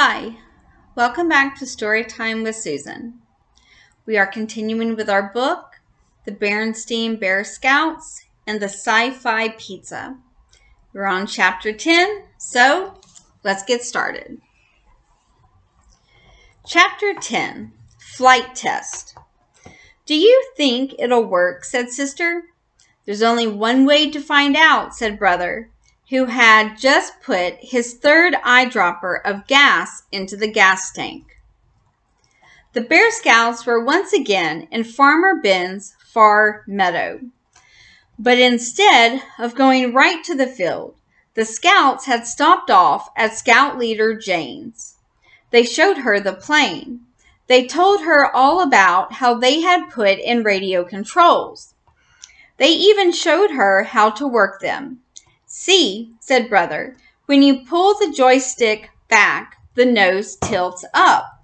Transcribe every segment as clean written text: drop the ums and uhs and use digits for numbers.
Hi, welcome back to Storytime with Susan. We are continuing with our book, The Berenstain Bear Scouts and the Sci-Fi Pizza. We're on chapter 10, so let's get started. Chapter 10, Flight Test. Do you think it'll work, said Sister. There's only one way to find out, said Brother, who had just put his third eyedropper of gas into the gas tank. The Bear Scouts were once again in Farmer Ben's far meadow. But instead of going right to the field, the Scouts had stopped off at Scout Leader Jane's. They showed her the plane. They told her all about how they had put in radio controls. They even showed her how to work them. See, said Brother, when you pull the joystick back, the nose tilts up.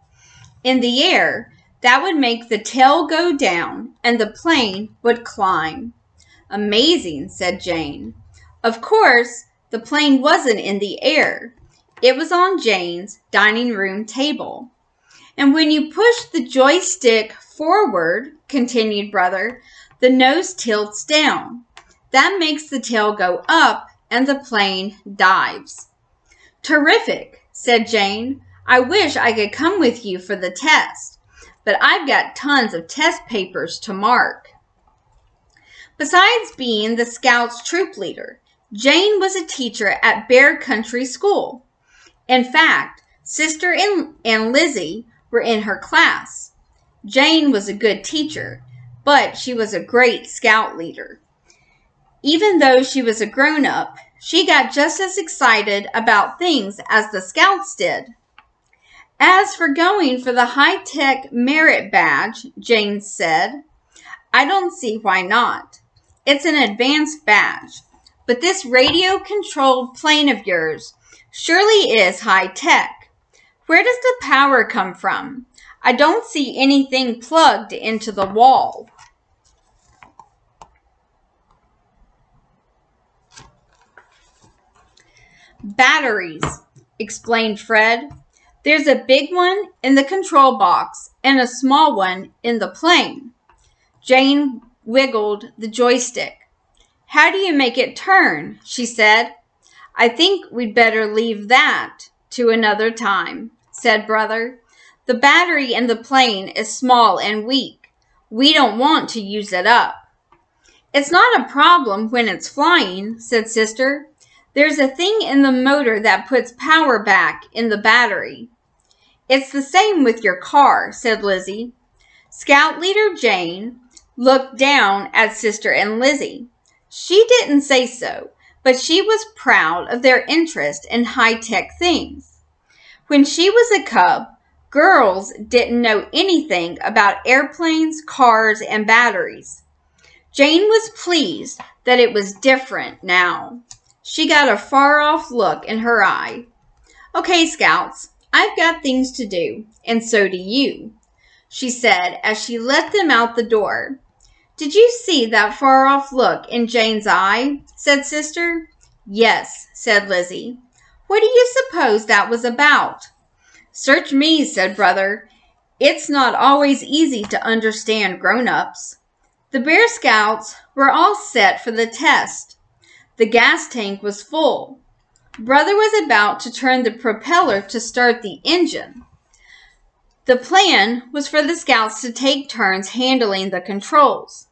In the air, that would make the tail go down and the plane would climb. Amazing, said Jane. Of course, the plane wasn't in the air. It was on Jane's dining room table. And when you push the joystick forward, continued Brother, the nose tilts down. That makes the tail go up and the plane dives. Terrific, said Jane. I wish I could come with you for the test, but I've got tons of test papers to mark. Besides being the Scouts troop leader, Jane was a teacher at Bear Country School. In fact, Sister and Lizzie were in her class. Jane was a good teacher, but she was a great Scout leader. Even though she was a grown-up, she got just as excited about things as the Scouts did. As for going for the high-tech merit badge, Jane said, I don't see why not. It's an advanced badge, but this radio-controlled plane of yours surely is high-tech. Where does the power come from? I don't see anything plugged into the wall. Batteries, explained Fred. There's a big one in the control box and a small one in the plane. Jane wiggled the joystick. How do you make it turn? She said. I think we'd better leave that to another time, said Brother. The battery in the plane is small and weak. We don't want to use it up. It's not a problem when it's flying, said Sister. There's a thing in the motor that puts power back in the battery. It's the same with your car, said Lizzie. Scout Leader Jane looked down at Sister and Lizzie. She didn't say so, but she was proud of their interest in high-tech things. When she was a cub, girls didn't know anything about airplanes, cars, and batteries. Jane was pleased that it was different now. She got a far-off look in her eye. Okay, Scouts, I've got things to do, and so do you, she said as she let them out the door. Did you see that far-off look in Jane's eye? Said Sister. Yes, said Lizzie. What do you suppose that was about? Search me, said Brother. It's not always easy to understand grown-ups. The Bear Scouts were all set for the test. The gas tank was full. Brother was about to turn the propeller to start the engine. The plan was for the Scouts to take turns handling the controls.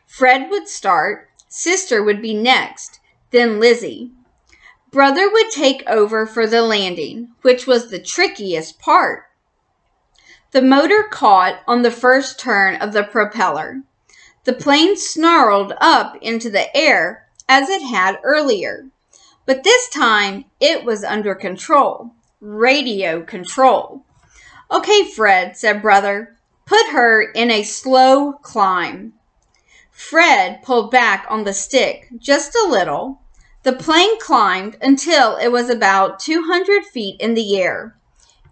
Fred would start, Sister would be next, then Lizzie. Brother would take over for the landing, which was the trickiest part. The motor caught on the first turn of the propeller. The plane snarled up into the air as it had earlier, but this time it was under control, radio control. Okay, Fred, said Brother, put her in a slow climb. Fred pulled back on the stick just a little. The plane climbed until it was about 200 feet in the air.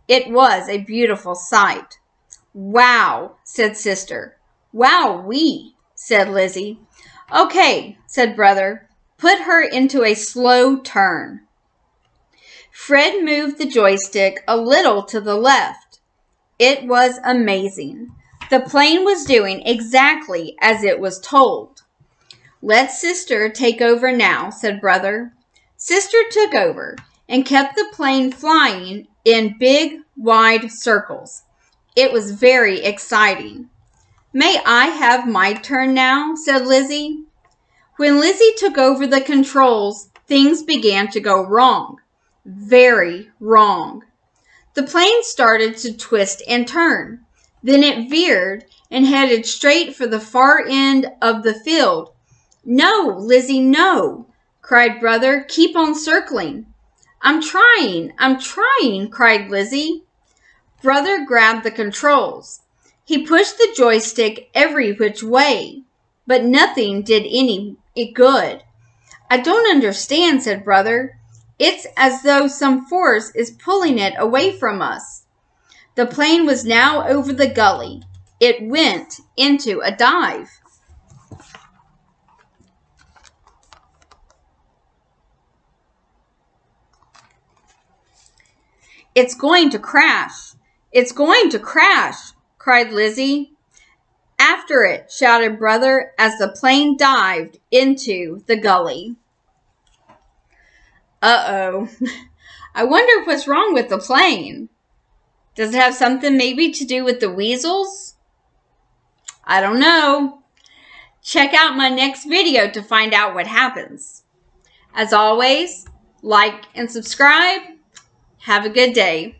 It was a beautiful sight. Wow, said Sister. Wowee, said Lizzie. Okay, said Brother, put her into a slow turn. Fred moved the joystick a little to the left. It was amazing. The plane was doing exactly as it was told. "Let Sister take over now," said Brother. Sister took over and kept the plane flying in big, wide circles. It was very exciting. "May I have my turn now?" said Lizzie. When Lizzie took over the controls, things began to go wrong. Very wrong. The plane started to twist and turn. Then it veered and headed straight for the far end of the field. "No, Lizzie, no," cried Brother. "Keep on circling." I'm trying," cried Lizzie. Brother grabbed the controls. He pushed the joystick every which way, but nothing did any good. "I don't understand," said Brother. "It's as though some force is pulling it away from us." The plane was now over the gully. It went into a dive. "It's going to crash! It's going to crash!" cried Lizzie. "After it!" shouted Brother as the plane dived into the gully. Uh-oh. I wonder what's wrong with the plane. Does it have something maybe to do with the weasels? I don't know. Check out my next video to find out what happens. As always, like and subscribe. Have a good day.